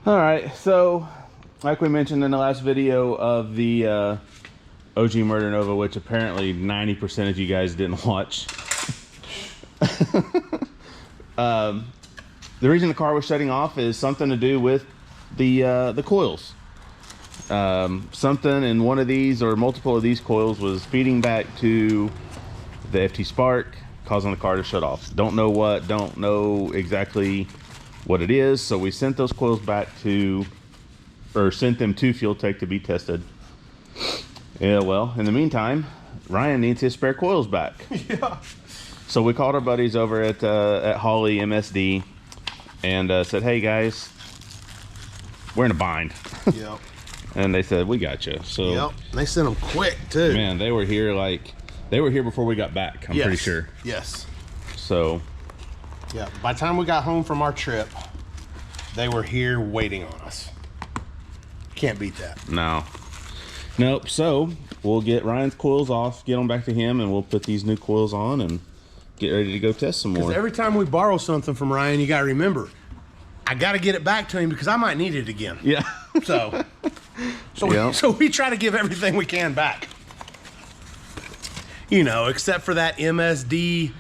All right, so like we mentioned in the last video of the OG Murder Nova, which apparently 90% of you guys didn't watch. The reason the car was shutting off is something to do with the coils. Something in one of these or multiple of these coils was feeding back to the FT Spark, causing the car to shut off. Don't know what, don't know exactly what it is, so we sent those coils back to, or sent them to Fuel Tech to be tested. Yeah, well, in the meantime, Ryan needs his spare coils back. Yeah. So we called our buddies over at Holley MSD and said, hey guys, we're in a bind. Yep. And they said, we got you. So yep. They sent them quick too. Man, they were here before we got back, I'm pretty sure. Yes. So yeah, by the time we got home from our trip, they were here waiting on us. Can't beat that. no. Nope. So we'll get Ryan's coils off, get them back to him, and we'll put these new coils on and get ready to go test some more. Every time we borrow something from Ryan, you got to remember, I got to get it back to him because I might need it again. Yeah. So we try to give everything we can back. You know, except for that MSD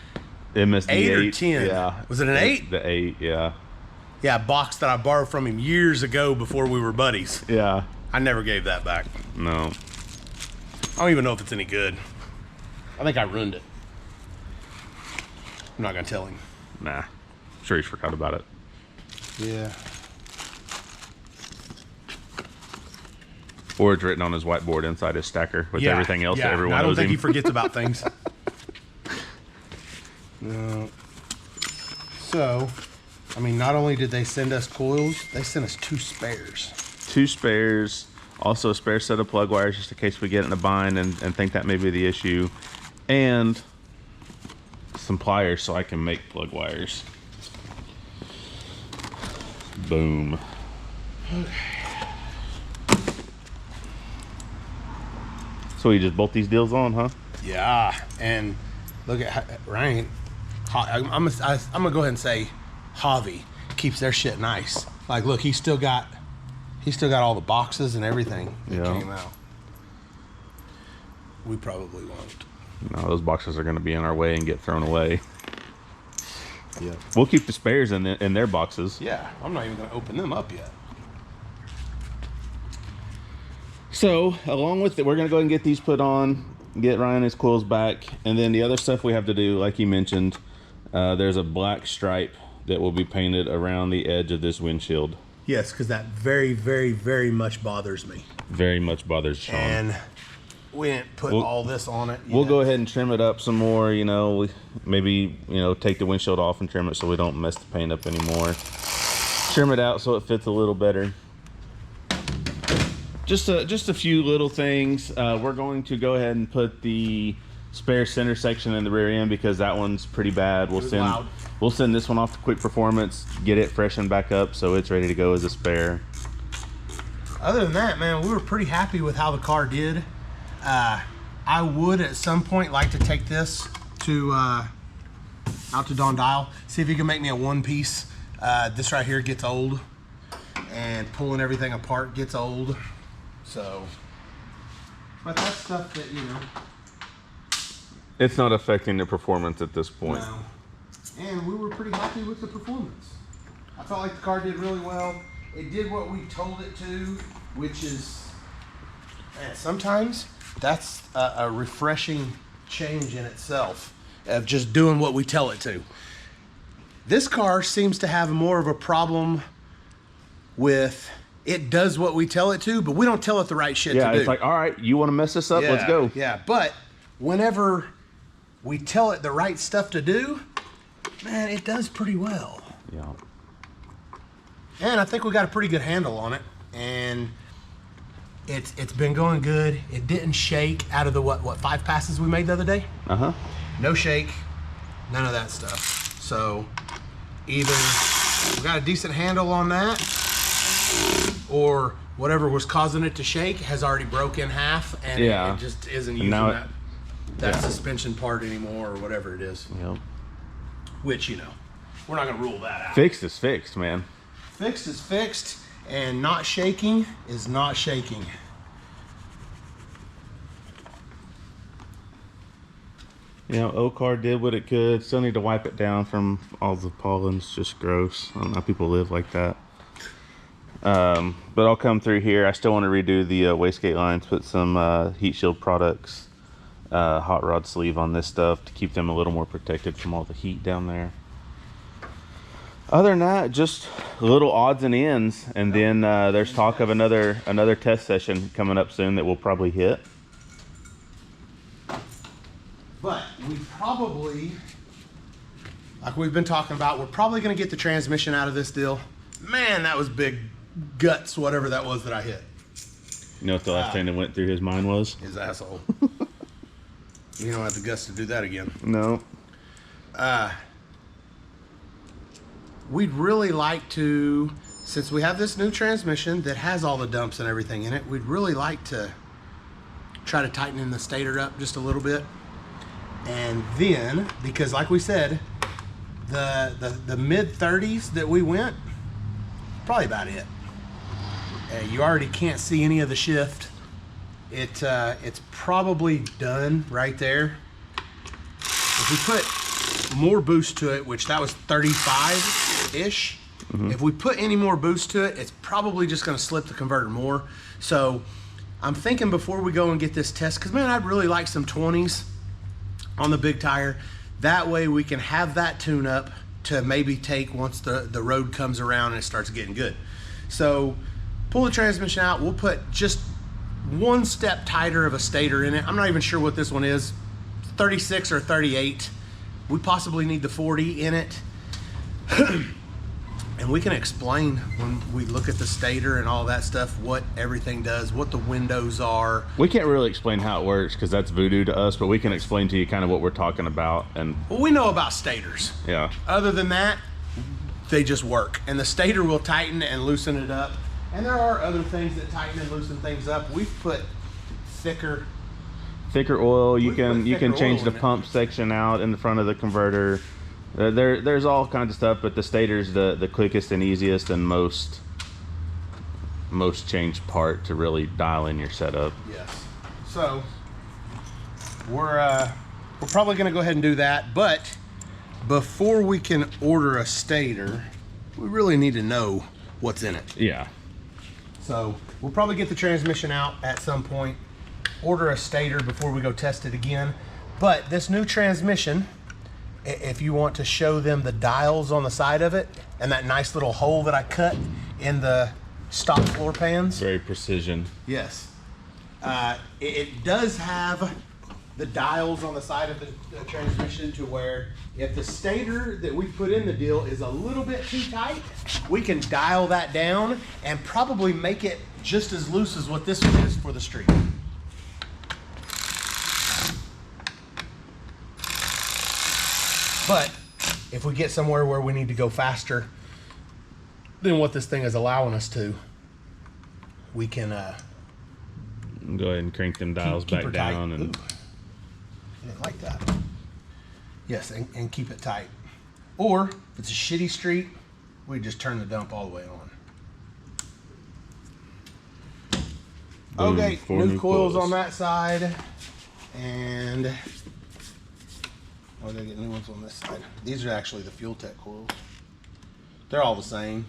8 or 10. Yeah. Was it an 8? The 8, yeah. Yeah, a box that I borrowed from him years ago before we were buddies. Yeah. I never gave that back. No. I don't even know if it's any good. I think I ruined it. I'm not gonna tell him. Nah. I'm sure he's forgot about it. Yeah. Or it's written on his whiteboard inside his stacker with everything else that everyone I don't owes think him. he forgets about things. No. So, I mean, not only did they send us coils, they sent us 2 spares. 2 spares, also a spare set of plug wires just in case we get in a bind and think that may be the issue, and some pliers so I can make plug wires. Boom. So you just bolt these deals on, huh? Yeah, and look at Ryan. I'm gonna go ahead and say, Javi keeps their shit nice. Like, look, he's still got all the boxes and everything that came out. We probably won't. No, those boxes are going to be in our way and get thrown away. Yeah. We'll keep the spares in their boxes. Yeah, I'm not even gonna open them up yet. So, along with it, we're going to go ahead and get these put on, get Ryan his coils back, and then the other stuff we have to do, like you mentioned, there's a black stripe that will be painted around the edge of this windshield. Yes, because that very, very, very much bothers me. Very much bothers Sean. And we didn't put all this on it. We'll go ahead and trim it up some more, you know, maybe, you know, take the windshield off and trim it so we don't mess the paint up anymore. Trim it out so it fits a little better. Just a few little things. We're going to go ahead and put the spare center section in the rear end because that one's pretty bad. We'll send this one off to Quick Performance, get it freshened back up so it's ready to go as a spare. Other than that, man, we were pretty happy with how the car did. I would at some point like to take this to out to Don Dial, see if he can make me a one piece. This right here gets old, and pulling everything apart gets old. So, but that's stuff that, you know. It's not affecting the performance at this point. No. And we were pretty happy with the performance. I felt like the car did really well. It did what we told it to, which is, man, sometimes that's a refreshing change in itself of just doing what we tell it to. This car seems to have more of a problem with it does what we tell it to, but we don't tell it the right shit to do. Yeah, it's like, all right, you want to mess this up? Let's go. Yeah, but whenever we tell it the right stuff to do, man, it does pretty well. Yeah. And I think we got a pretty good handle on it, and it's been going good. It didn't shake out of the what 5 passes we made the other day. No shake, none of that stuff. So either we got a decent handle on that, or whatever was causing it to shake has already broke in half, and it just isn't using that suspension part anymore, or whatever it is. Yep. Which, you know, we're not gonna rule that out. Fixed is fixed, man. Fixed is fixed, And not shaking is not shaking. You know, O-Car did what it could. Still need to wipe it down from all the pollen. It's just gross. I don't know how people live like that. But I'll come through here. I still want to redo the wastegate lines, put some heat shield products, hot rod sleeve on this stuff to keep them a little more protected from all the heat down there. Other than that, just little odds and ends. And then there's talk of another test session coming up soon that we'll probably hit. But we probably, like we've been talking about, we're probably going to get the transmission out of this deal. Man, that was big guts, whatever that was that I hit. You know what the last thing that went through his mind was? His asshole. You don't have the guts to do that again. No. We'd really like to, since we have this new transmission that has all the dumps and everything in it, we'd really like to try to tighten the stator up just a little bit. And then, because like we said, the mid 30s that we went, probably about it. You already can't see any of the shift. It's probably done right there. If we put more boost to it, which that was 35-ish, if we put any more boost to it, it's probably just going to slip the converter more. So I'm thinking before we go and get this test, because man, I'd really like some 20s on the big tire. That way we can have that tune up to maybe take once the road comes around and it starts getting good. So pull the transmission out. We'll put just one step tighter of a stator in it. I'm not even sure what this one is, 36 or 38. We possibly need the 40 in it. And we can explain when we look at the stator and all that stuff, what everything does, what the windows are. We can't really explain how it works because that's voodoo to us, but we can explain to you kind of what we're talking about. And well, we know about stators. Yeah. Other than that, they just work. And the stator will tighten and loosen it up. And there are other things that tighten and loosen things up. We've put thicker oil. You can change the pump section out in the front of the converter. There's all kinds of stuff, but the stator's the quickest and easiest and most changed part to really dial in your setup. Yes. So we're probably going to go ahead and do that, but before we can order a stator, we really need to know what's in it. Yeah. So we'll probably get the transmission out at some point, order a stator before we go test it again. But this new transmission, if you want to show them the dials on the side of it and that nice little hole that I cut in the stock floor pans. Very precision. Yes. It does have the dials on the side of the transmission to where if the stator that we put in the deal is a little bit too tight, we can dial that down and probably make it just as loose as what this one is for the street. But if we get somewhere where we need to go faster than what this thing is allowing us to, we can go ahead and crank them dials back down. And ooh, I didn't like that. Yes, and keep it tight. Or if it's a shitty street, we just turn the dump all the way on. Boom, okay, new coils on that side, and oh, they get new ones on this side. These are actually the Fuel Tech coils. They're all the same.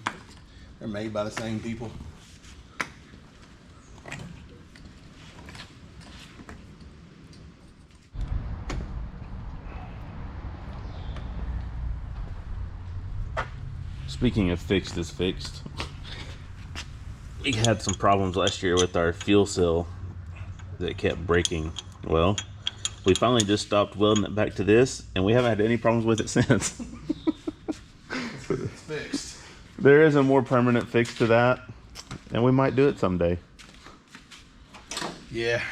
They're made by the same people. Speaking of fixed is fixed, we had some problems last year with our fuel cell that kept breaking. Well, we finally just stopped welding it back to this, and we haven't had any problems with it since. It's fixed. There is a more permanent fix to that, and we might do it someday. Yeah,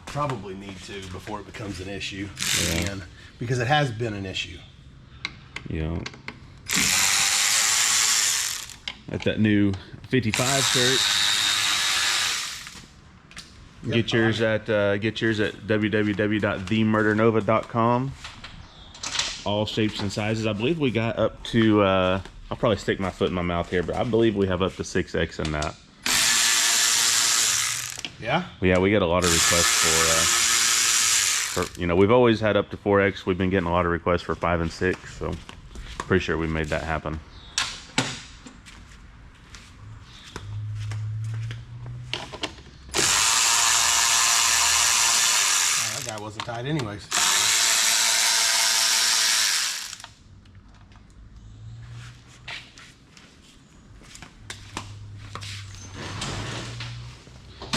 probably need to before it becomes an issue. Yeah. Again, because it has been an issue. Yeah. At that new 55 shirt. Yep, Get yours at www.themurdernova.com. All shapes and sizes. I believe we got up to I'll probably stick my foot in my mouth here, but I believe we have up to 6X in that. Yeah? Yeah, we get a lot of requests for you know, we've always had up to 4X. We've been getting a lot of requests for 5 and 6, so pretty sure we made that happen. Oh, that guy wasn't tight anyways.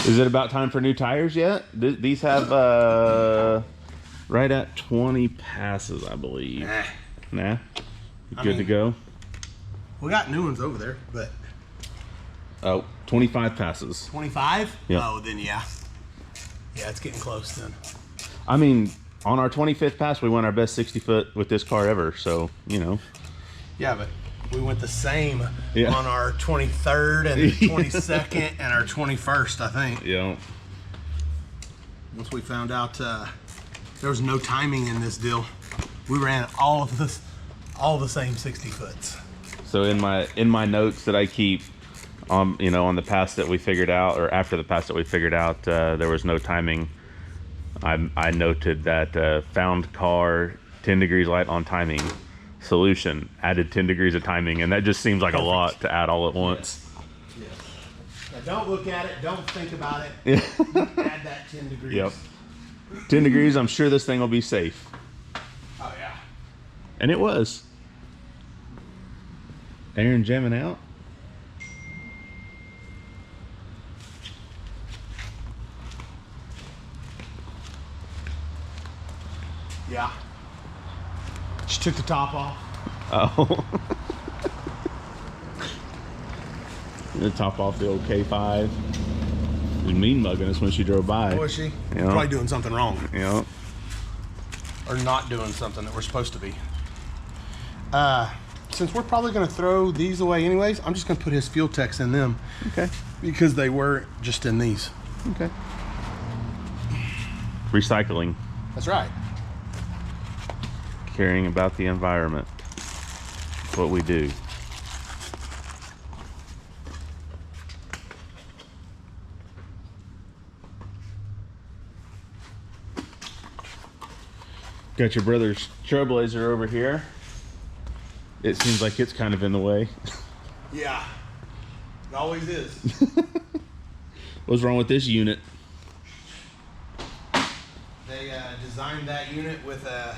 Is it about time for new tires yet? These have right at 20 passes, I believe. Nah? Good to go? We got new ones over there, but... Oh, 25 passes. 25? Yep. Oh, then yeah. Yeah, it's getting close then. I mean, on our 25th pass, we won our best 60 foot with this car ever, so, you know. Yeah, but we went the same Yeah. on our 23rd and 22nd and our 21st, I think. Yeah. Once we found out there was no timing in this deal, we ran all the same 60 foots. So in my notes that I keep, you know, on the pass that we figured out, or after the pass that we figured out, there was no timing. I noted that found car 10 degrees light on timing. Solution added 10 degrees of timing, and that just seems like a lot to add all at once. Yes. Now don't look at it, don't think about it. Yeah. Add that 10 degrees. Yep. 10 degrees, I'm sure this thing will be safe. Oh yeah. And it was. Aaron jamming out. Yeah. She took the top off. Oh. The top off the old K5. She was mean mugging us when she drove by. Was she? Yeah. Probably doing something wrong. Yeah. Or not doing something that we're supposed to be. Since we're probably going to throw these away anyways, I'm just going to put his fuel techs in them. Okay. Because they were just in these. Okay. Recycling. That's right. Caring about the environment. That's what we do. Got your brother's Trailblazer over here. It seems like it's kind of in the way. Yeah. It always is. What's wrong with this unit? They designed that unit with a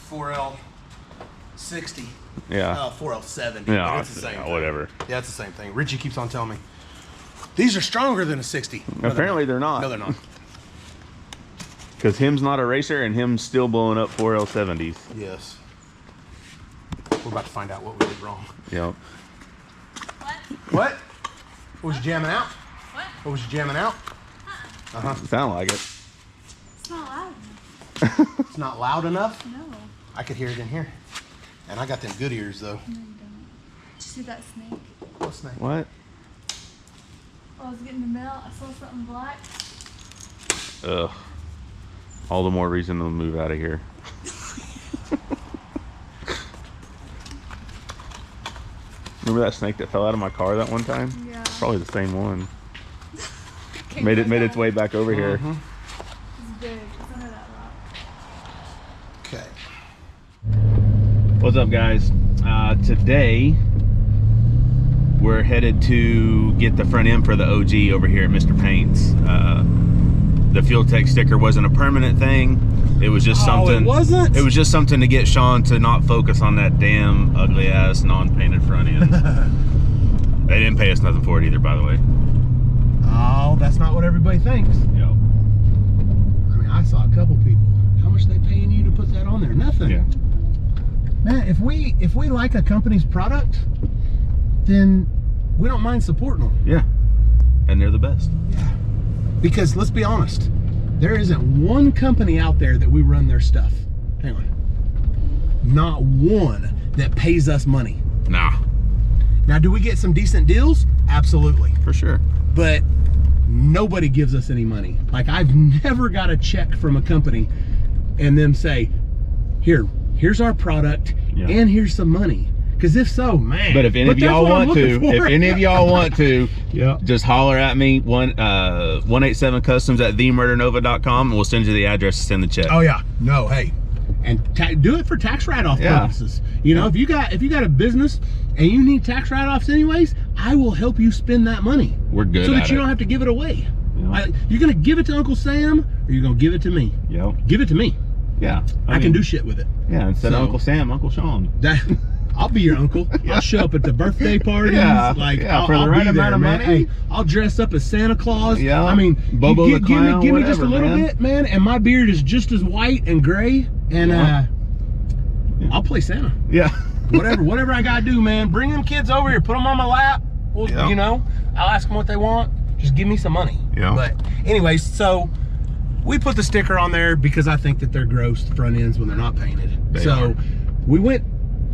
4L60. Yeah. 4L70. Yeah, But it's the same thing. whatever. Yeah, it's the same thing. Richie keeps on telling me, these are stronger than a 60. No, Apparently they're not. No, they're not. Because him's not a racer and him's still blowing up 4L70s. Yes. We're about to find out what we did wrong. Yep. What? What? What was you jamming out? What? What was you jamming out? Sound like it. It's not loud. It's not loud enough? No. I could hear it in here. And I got them good ears though. No, you don't. Did you see that snake? What snake? What? I was getting the mail. I saw something black. Ugh. All the more reason to move out of here. Remember that snake that fell out of my car that one time? Yeah. Probably the same one. Okay, Made go its down. way back over here. It's big. It's under that rock. Okay. What's up, guys? Today we're headed to get the front end for the OG over here at Mr. Paint's. The Fuel Tech sticker wasn't a permanent thing. It was just something. It wasn't? It was just something to get Sean to not focus on that damn ugly ass non-painted front end. They didn't pay us nothing for it either, by the way. Oh, that's not what everybody thinks. Yep. I mean, I saw a couple people. How much are they paying you to put that on there? Nothing. Yeah. Man, if we like a company's product, then we don't mind supporting them. Yeah. And they're the best. Yeah. Because let's be honest, there isn't one company out there that we run their stuff. Hang on. Not one that pays us money. Nah. Now, do we get some decent deals? Absolutely. For sure. But nobody gives us any money. Like, I've never got a check from a company and them say, here's our product, Yeah. and here's some money. Because if so, man. But if any of y'all want to, yeah, just holler at me, 187customs@themurdernova.com, and we'll send you the address to send the check. Oh yeah, no, hey, and do it for tax write-off purposes. You know, if you got a business and you need tax write-offs anyways, I will help you spend that money. We're good so at that you don't have to give it away. You're gonna give it to Uncle Sam, or you're gonna give it to me. Yep. Give it to me. Yeah, I can do shit with it. Yeah, instead of Uncle Sam, Uncle Sean. I'll be your uncle. I'll show up at the birthday parties. Yeah, like for the right amount of money. Hey, I'll dress up as Santa Claus. Yeah. I mean, Bobo the Clown, give me just a whatever, little bit, man, and my beard is just as white and gray, and I'll play Santa. Yeah. whatever I gotta do, man. Bring them kids over here, put them on my lap. Well, you know, I'll ask them what they want. Just give me some money. Yeah. But anyways, so we put the sticker on there because I think that they're gross, the front ends, when they're not painted. So we went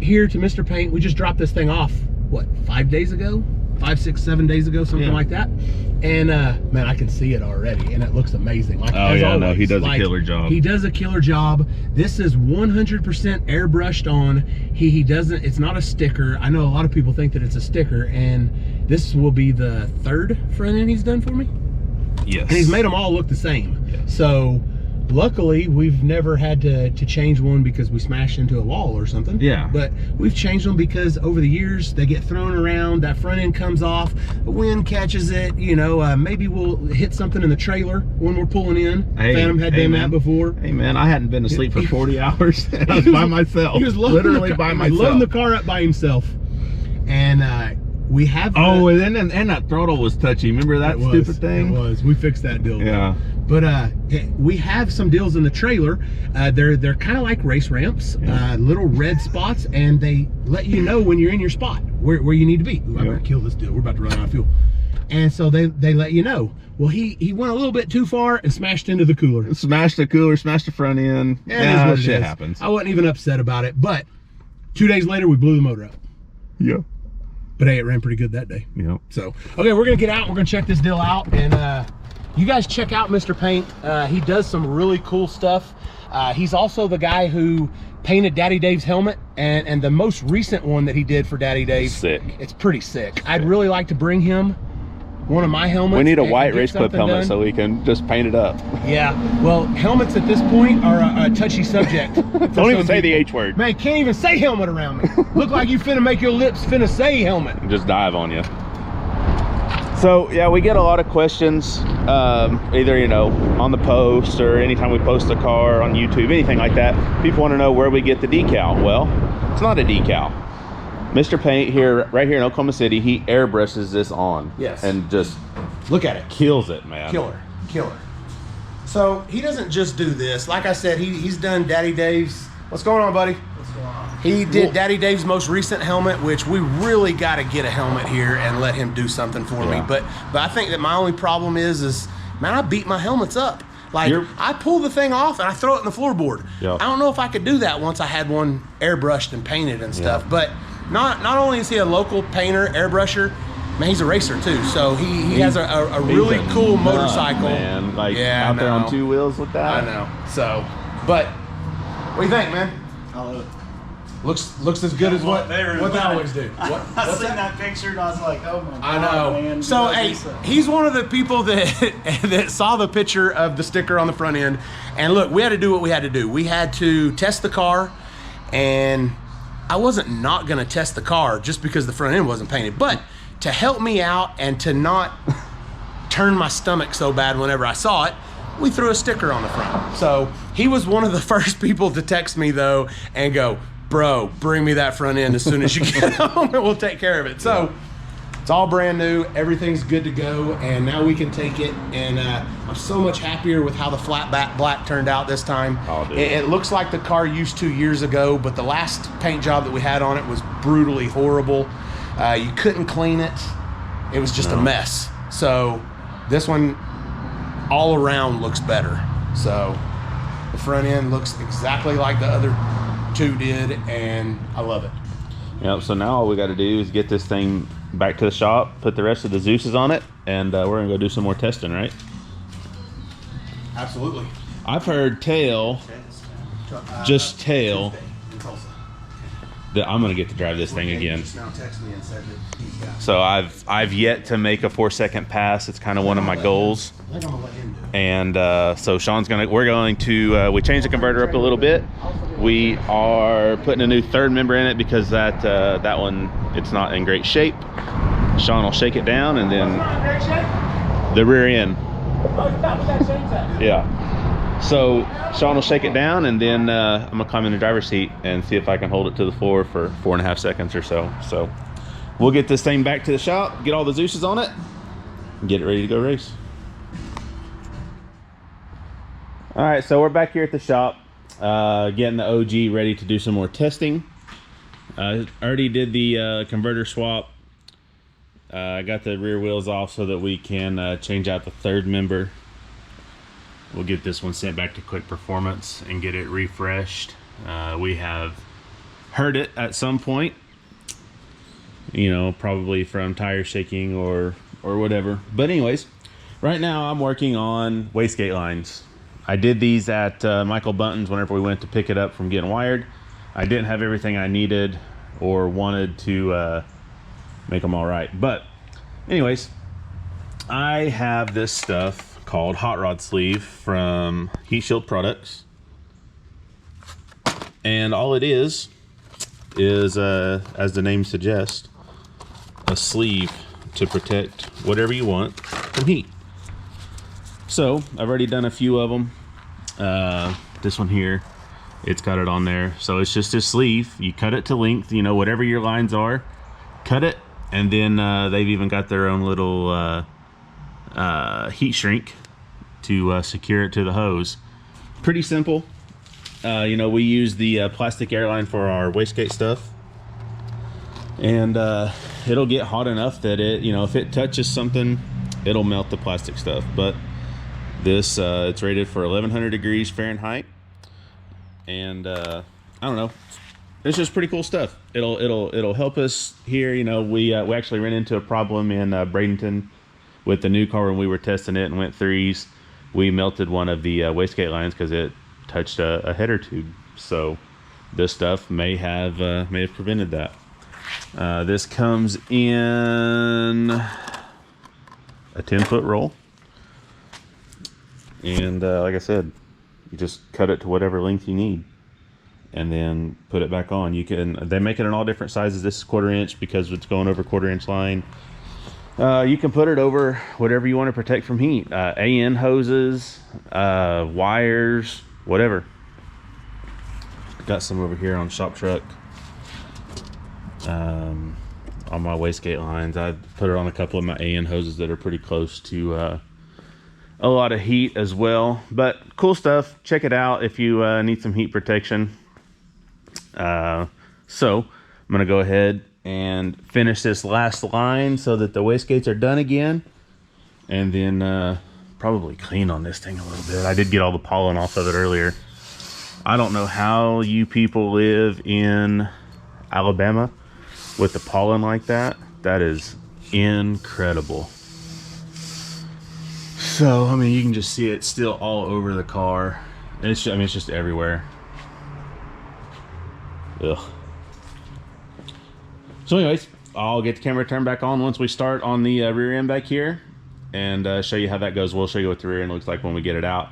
here to Mr. Paint. We just dropped this thing off, what, 5 days ago? 5, 6, 7 days ago, something like that. And man, I can see it already, and it looks amazing. Like, oh yeah, no, he does a killer job. He does a killer job. This is 100% airbrushed on. He doesn't, it's not a sticker. I know a lot of people think that it's a sticker, and this will be the 3rd front end he's done for me. Yes. And he's made them all look the same. Yes. So luckily we've never had to change one because we smashed into a wall or something. Yeah. But we've changed them because over the years they get thrown around, that front end comes off, the wind catches it, you know, maybe we'll hit something in the trailer when we're pulling in. Hey, Phantom had done that before. Hey man, I hadn't been asleep for 40 hours. I was by myself. He was literally by myself. He was loading the car up by himself. And we have and then that throttle was touchy. Remember that stupid thing? It was. We fixed that deal. Yeah. But we have some deals in the trailer. They're kind of like race ramps, little red spots, and they let you know when you're in your spot where you need to be. Ooh, I'm gonna kill this deal. We're about to run out of fuel. And so they let you know. Well, he went a little bit too far and smashed into the cooler. Smashed the cooler, smashed the front end. Yeah, shit happens. I wasn't even upset about it. But 2 days later, we blew the motor up. Yeah. But hey, it ran pretty good that day. Yep. So, okay, we're gonna get out. We're gonna check this deal out, and you guys check out Mr. Paint. He does some really cool stuff. He's also the guy who painted Daddy Dave's helmet, and the most recent one that he did for Daddy Dave. Sick. It's pretty sick. I'd really like to bring him one of my helmets. We need a and white get race clip something helmet done. so we can just paint it up. Yeah, well, helmets at this point are a touchy subject. Don't even say the H word. Man, can't even say helmet around me. Look like you finna make your lips finna say helmet. Just dive on you. So yeah, we get a lot of questions, either, you know, on the post or anytime we post a car on YouTube, anything like that. People want to know where we get the decal. Well, it's not a decal. Mr. Paint here, right here in Oklahoma City, he airbrushes this on. Yes. And just Look at it. kills it, man. Killer. So he doesn't just do this. Like I said, he's done Daddy Dave's. What's going on, buddy? What's going on? He did Daddy Dave's most recent helmet, which we really got to get a helmet here and let him do something for me. But I think that my only problem is man, I beat my helmets up. Like, I pull the thing off and I throw it in the floorboard. Yep. I don't know if I could do that once I had one airbrushed and painted and stuff. But not only is he a local painter, airbrusher, man, he's a racer too. So he has a really cool motorcycle. Man, like out there on 2 wheels with that. I know. So, but what do you think, man? I love it. Looks as good as what they always do. I seen that picture and I was like, oh my god. I know. Man, so hey, he's one of the people that saw the picture of the sticker on the front end. And look, we had to do what we had to do. We had to test the car, and I wasn't not gonna test the car just because the front end wasn't painted, but to help me out and to not turn my stomach so bad whenever I saw it, we threw a sticker on the front. So he was one of the first people to text me though and go, bro, bring me that front end as soon as you get home and we'll take care of it. So it's all brand new, everything's good to go, and now we can take it, and I'm so much happier with how the flat back black turned out this time. Oh, dude. It looks like the car used 2 years ago, but the last paint job that we had on it was brutally horrible. You couldn't clean it. It was just a mess. So this one all around looks better. So the front end looks exactly like the other 2 did, and I love it. Yep, so now all we got to do is get this thing back to the shop, put the rest of the Zeus's on it, and we're going to go do some more testing, right? Absolutely. I've heard just tail, I'm gonna get to drive this thing again. Just now texted me and said that he's got. So I've yet to make a 4-second pass. It's kind of one of my goals. I think I'm gonna let him do it. And so we're going to we changed the converter up a little bit. We are putting a new third member in it because that one, it's not in great shape. Sean will shake it down, and then the rear end. Yeah. So Sean will shake it down, and then I'm gonna climb in the driver's seat and see if I can hold it to the floor for 4.5 seconds or so. So we'll get this thing back to the shop, get all the Zeus's on it, and get it ready to go race. All right, so we're back here at the shop, getting the OG ready to do some more testing. Already did the converter swap. I got the rear wheels off so that we can change out the third member. We'll get this one sent back to Quick Performance and get it refreshed. We have heard it at some point, you know, probably from tire shaking or whatever. But anyways, right now I'm working on wastegate lines. I did these at Michael Bunton's whenever we went to pick it up from getting wired. I didn't have everything I needed or wanted to make them all right. But anyways, I have this stuff called Hot Rod Sleeve from Heat Shield Products. And all it is as the name suggests, a sleeve to protect whatever you want from heat. So I've already done a few of them. This one here, it's got it on there. So it's just a sleeve. You cut it to length, you know, whatever your lines are, cut it. And then they've even got their own little heat shrink to secure it to the hose. Pretty simple. You know, we use the plastic airline for our wastegate stuff. And it'll get hot enough that it, you know, if it touches something, it'll melt the plastic stuff. But this, it's rated for 1100 degrees Fahrenheit. And I don't know, it's just pretty cool stuff. It'll help us here. You know, we actually ran into a problem in Bradenton with the new car when we were testing it and went threes. We melted one of the wastegate lines because it touched a header tube. So this stuff may have prevented that. This comes in a 10-foot roll, and like I said, you just cut it to whatever length you need and then put it back on. They make it in all different sizes. This is 1/4 inch because it's going over 1/4 inch line. You can put it over whatever you want to protect from heat. AN hoses, wires, whatever. Got some over here on Shop Truck. On my wastegate lines, I put it on a couple of my AN hoses that are pretty close to a lot of heat as well. But cool stuff. Check it out if you need some heat protection. So I'm gonna go ahead and finish this last line so that the wastegates are done again, and then probably clean on this thing a little bit. I did get all the pollen off of it earlier. I don't know how you people live in Alabama with the pollen like that. That is incredible. So I mean, you can just see it still all over the car. It's just everywhere. Ugh. So anyways, I'll get the camera turned back on once we start on the rear end back here, and show you how that goes. We'll show you what the rear end looks like when we get it out.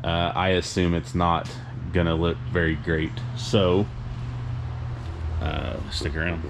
I assume it's not gonna look very great, so stick around.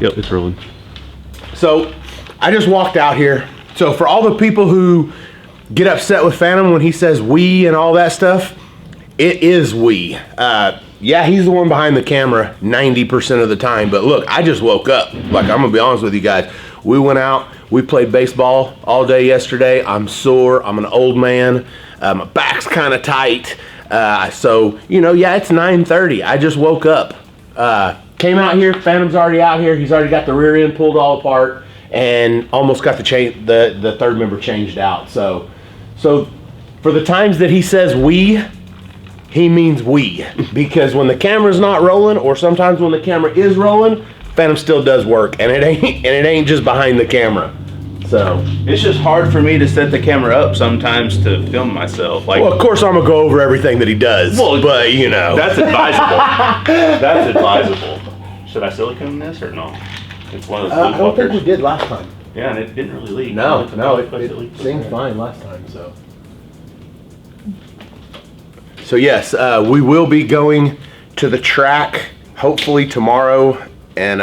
Yep, it's rolling. So I just walked out here. So for all the people who get upset with Phantom when he says we and all that stuff, it is we. Yeah, he's the one behind the camera 90% of the time. But look, I just woke up. Like, I'm gonna be honest with you guys. We went out, we played baseball all day yesterday. I'm sore, I'm an old man. My back's kind of tight. So, you know, yeah, it's 9:30. I just woke up. Came out here, Phantom's already out here. He's already got the rear end pulled all apart and almost got the third member changed out. So for the times that he says we, he means we. Because when the camera's not rolling, or sometimes when the camera is rolling, Phantom still does work, and it ain't just behind the camera. So it's just hard for me to set the camera up sometimes to film myself. Like, well, of course I'm gonna go over everything that he does. Well, but you know, that's advisable. That's advisable. Should I silicone this or no? It's one of those. I don't think we did last time. Yeah, and it didn't really leak. No, it seemed fine last time. So yes, we will be going to the track hopefully tomorrow, and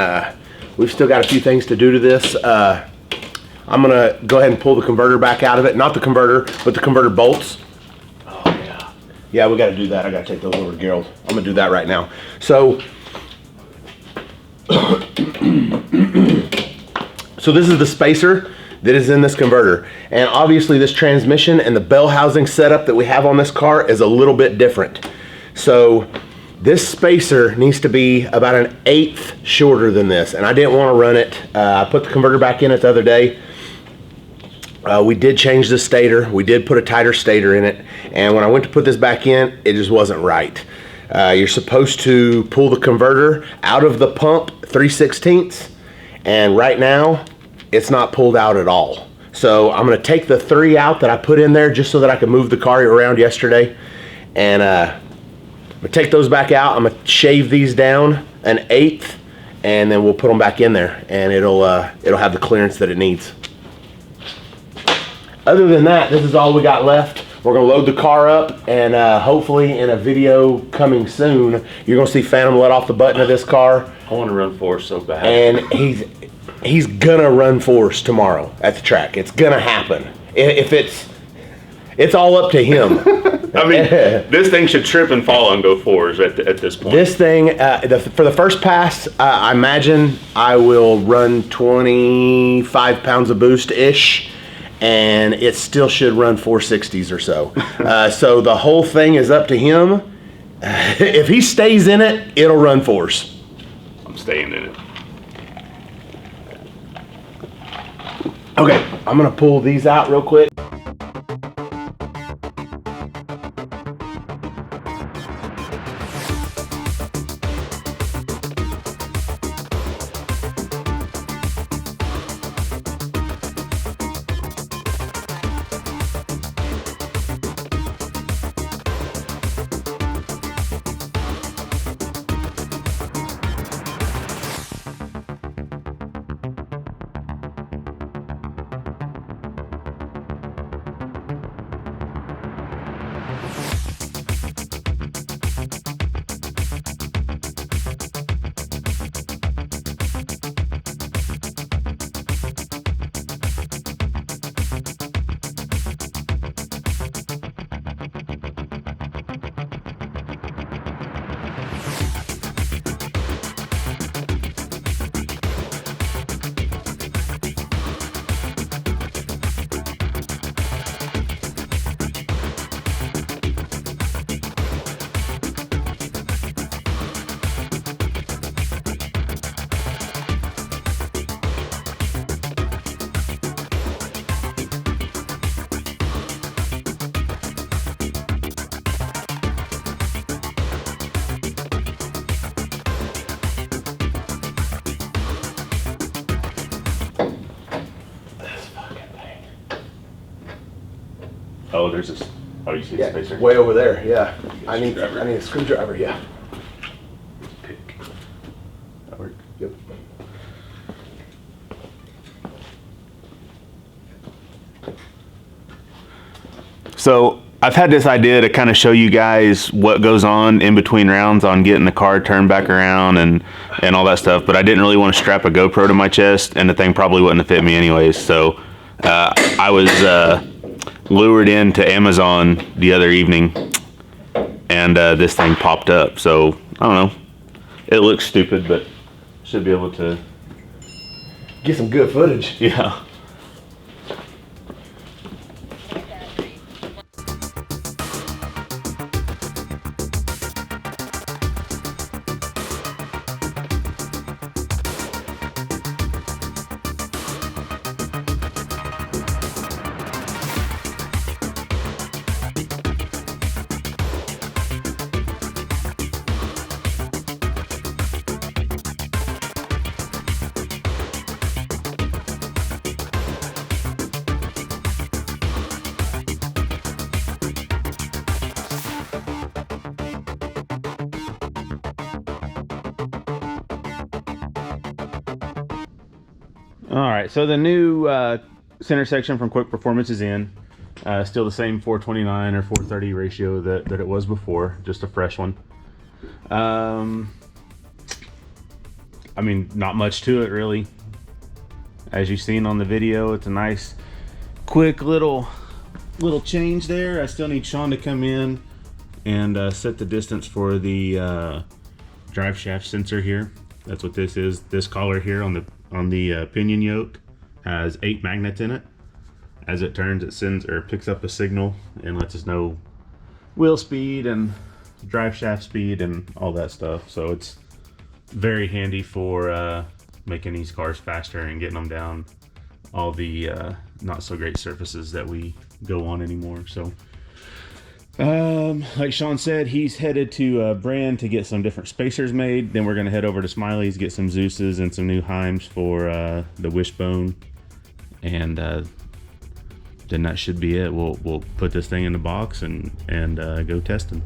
we've still got a few things to do to this. I'm gonna go ahead and pull the converter back out of it. Not the converter, but the converter bolts. Oh yeah. Yeah, we gotta do that. I gotta take those over to Gerald. I'm gonna do that right now. So, so this is the spacer that is in this converter. And obviously this transmission and the bell housing setup that we have on this car is a little bit different. So this spacer needs to be about 1/8 shorter than this. And I didn't wanna run it. I put the converter back in it the other day. We did change the stator. We did put a tighter stator in it. And when I went to put this back in, it just wasn't right. You're supposed to pull the converter out of the pump 3/16, and right now it's not pulled out at all. So I'm gonna take the 3 out that I put in there just so that I can move the car around yesterday. And I'm gonna take those back out. I'm gonna shave these down 1/8, and then we'll put them back in there, and it'll have the clearance that it needs. Other than that, this is all we got left. We're gonna load the car up, and hopefully in a video coming soon, you're gonna see Phantom let off the button of this car. I want to run force so bad. And he's gonna run force tomorrow at the track. It's gonna happen. If it's all up to him. I mean, this thing should trip and fall and go fours at this point. This thing, for the first pass, I imagine I will run 25 pounds of boost-ish, and it still should run 460s or so. So the whole thing is up to him. If he stays in it, it'll run force. I'm staying in it. Okay, I'm gonna pull these out real quick. Oh, there's this. Oh, you see the spacer? Way over there. Yeah. I need a screwdriver. Yeah. Pick. That work? Yep. So I've had this idea to kind of show you guys what goes on in between rounds on getting the car turned back around and all that stuff, but I didn't really want to strap a GoPro to my chest, and the thing probably wouldn't have fit me anyways. So I was lured into Amazon the other evening, and this thing popped up. So I don't know. It looks stupid, but should be able to Get some good footage. yeah. All right, so the new center section from Quick Performance is in. Still the same 429 or 430 ratio that it was before, just a fresh one. I mean, not much to it really. As you've seen on the video, it's a nice, quick little change there. I still need Sean to come in and set the distance for the drive shaft sensor here. That's what this is. This collar here on the pinion yoke has 8 magnets in it. As it turns, it sends or picks up a signal and lets us know wheel speed and drive shaft speed and all that stuff. So it's very handy for making these cars faster and getting them down all the not so great surfaces that we go on anymore. So like Sean said, he's headed to Brand to get some different spacers made. Then we're going to head over to Smiley's, get some Zeus's and some new Heims for the wishbone. And then that should be it. We'll put this thing in the box and go testing.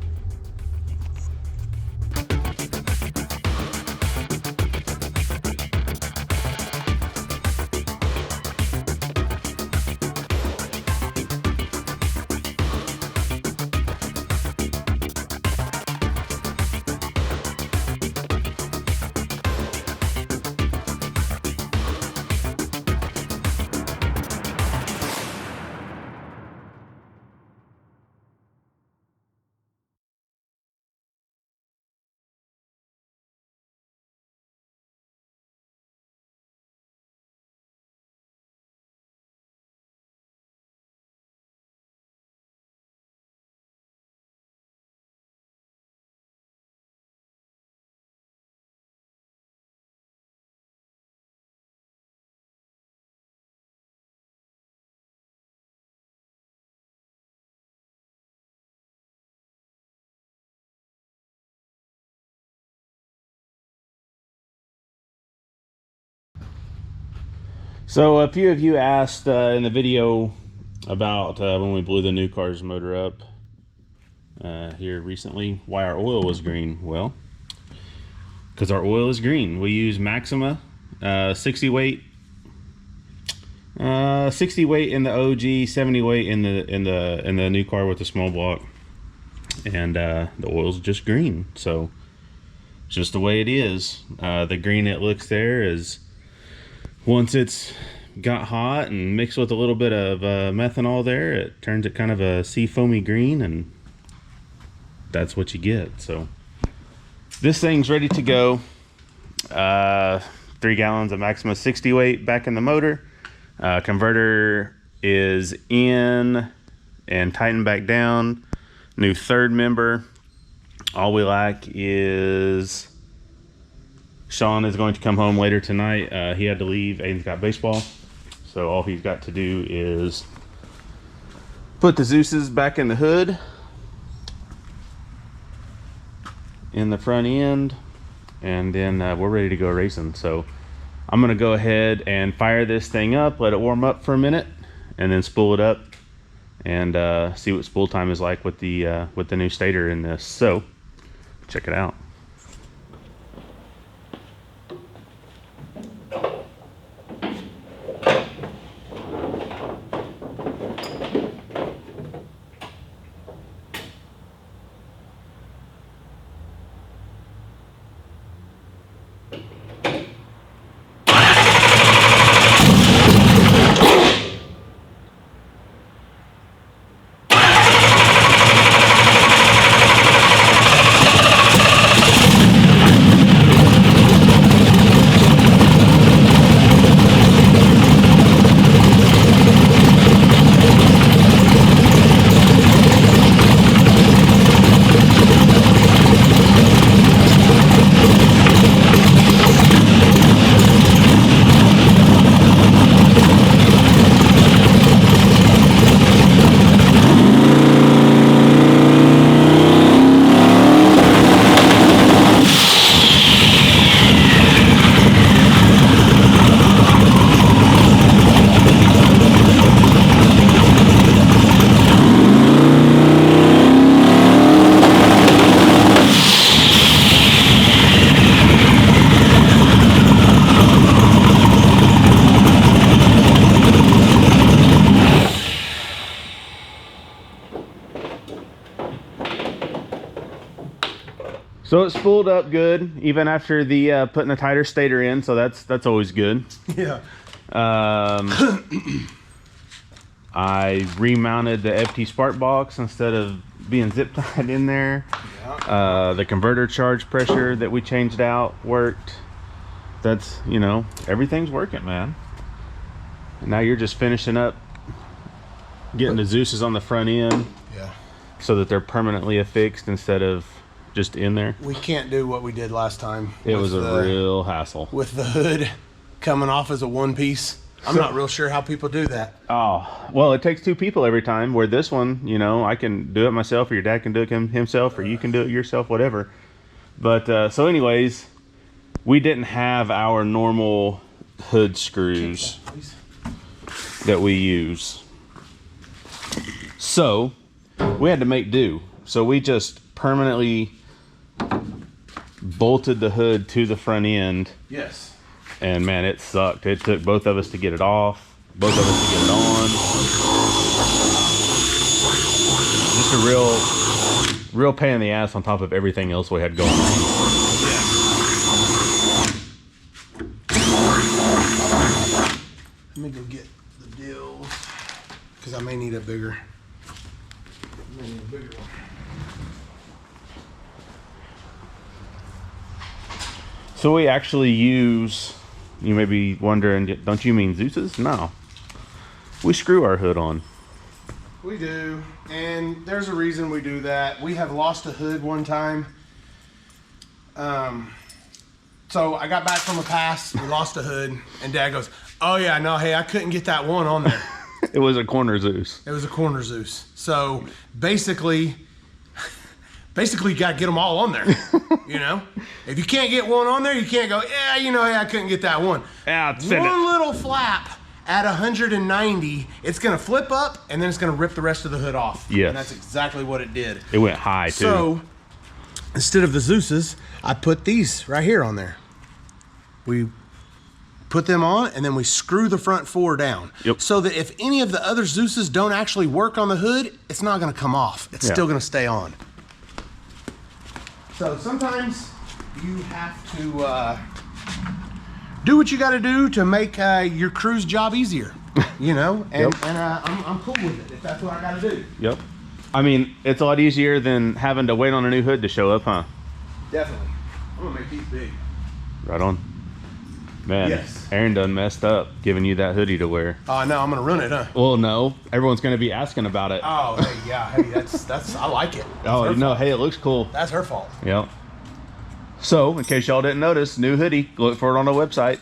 So a few of you asked in the video about when we blew the new car's motor up here recently, why our oil was green. Well, because our oil is green. We use Maxima 60 weight, 60 weight in the OG, 70 weight in the new car with the small block, and the oil's just green. So it's just the way it is. The green that looks there is, once it's got hot and mixed with a little bit of methanol there, it turns it kind of a sea foamy green, and that's what you get. So this thing's ready to go. 3 gallons of Maxima 60 weight back in the motor. Converter is in and tightened back down. New third member. All we lack is Sean is going to come home later tonight. He had to leave. Aiden's got baseball. So all he's got to do is put the Zeus's back in the hood, in the front end, and then we're ready to go racing. So I'm going to go ahead and fire this thing up, let it warm up for a minute, and then spool it up and see what spool time is like with the new stator in this. So check it out. So it's spooled up good, even after the putting a tighter stator in. So that's always good. Yeah. I remounted the FT Spark box instead of being zip tied in there. Yeah. The converter charge pressure that we changed out worked. That's, you know, everything's working, man. And now you're just finishing up getting the Zeus's on the front end. Yeah. So that they're permanently affixed instead of just in there. We can't do what we did last time. It was a real hassle. With the hood coming off as a one piece. I'm not real sure how people do that. Oh, well, it takes two people every time, where this one, you know, I can do it myself, or your dad can do it himself, or you can do it yourself, whatever. But, so anyways, we didn't have our normal hood screws that we use. So, we had to make do. So we just permanently bolted the hood to the front end. Yes. And man, it sucked. It took both of us to get it off, both of us to get it on. Just a real pain in the ass on top of everything else we had going on. Let me go get the deal, because I may need a bigger one. So we actually use, you may be wondering, don't you mean Zeus's? No. We screw our hood on. We do, and there's a reason we do that. We have lost a hood one time. So I got back from a pass, we lost a hood, and Dad goes, oh yeah, no, hey, I couldn't get that one on there. It was a corner Zeus. It was a corner Zeus. So basically you got to get them all on there. You know, if you can't get one on there, you can't go, yeah, you know, hey, I couldn't get that one. Yeah, One little flap at 190, it's going to flip up, and then it's going to rip the rest of the hood off. Yes. And that's exactly what it did. It went high, too. So instead of the Zeus's, I put these right here on there. We put them on, and then we screw the front four down. Yep. So that if any of the other Zeus's don't actually work on the hood, it's not going to come off. It's still going to stay on. So sometimes you have to do what you got to do to make your crew's job easier, you know. And, I'm cool with it if that's what I got to do. Yep. I mean, it's a lot easier than having to wait on a new hood to show up, huh? Definitely. I'm gonna make these big. Right on. Man, Yes. Aaron done messed up giving you that hoodie to wear. Oh no, I'm gonna run it, huh? Well, no, everyone's gonna be asking about it. Oh, hey, yeah, hey, that's I like it. That's Oh, her no, fault. hey, it looks cool. That's her fault. Yep. So, in case y'all didn't notice, new hoodie. Look for it on the website.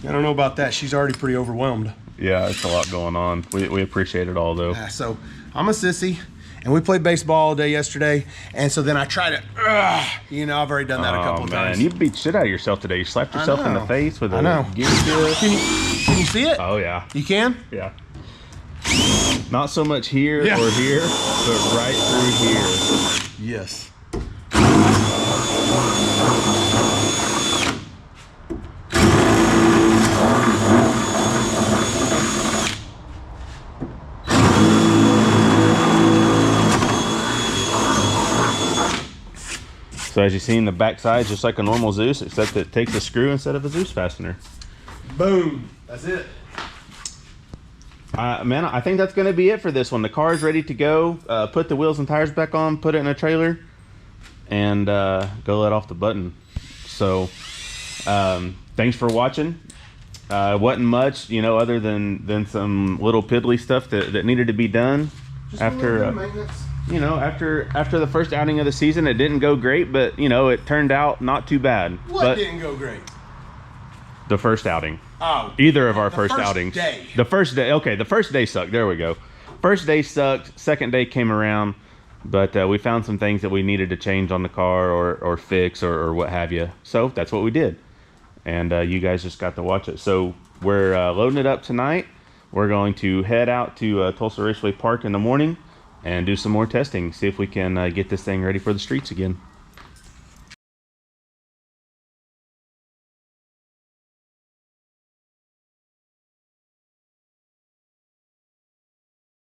I don't know about that. She's already pretty overwhelmed. Yeah, it's a lot going on. We appreciate it all, though. So I'm a sissy, and we played baseball all day yesterday, and so then I try to, you know, I've already done that a couple of times. Man, you beat shit out of yourself today. You slapped yourself in the know. face with I a know. gear shift. Can you see it? Oh, yeah. You can? Yeah. Not so much here Yeah. or here, but right through here. Yes. So as you see in the back side, just like a normal Zeus, except it takes a screw instead of a Zeus fastener. Boom. That's it. Man, I think that's going to be it for this one. The car is ready to go. Put the wheels and tires back on, put it in a trailer, and go let off the button. So thanks for watching. Wasn't much, you know, other than some little piddly stuff that needed to be done. Just After maintenance. you know, after the first outing of the season, it didn't go great, but you know, it turned out not too bad. What But didn't go great? the first outing. Oh. Either of our The first first outings. day. The first day. Okay, the first day sucked. There we go. First day sucked. Second day came around, but we found some things that we needed to change on the car or fix or what have you. So that's what we did, and you guys just got to watch it. So we're loading it up tonight. We're going to head out to Tulsa Raceway Park in the morning and do some more testing. See if we can get this thing ready for the streets again.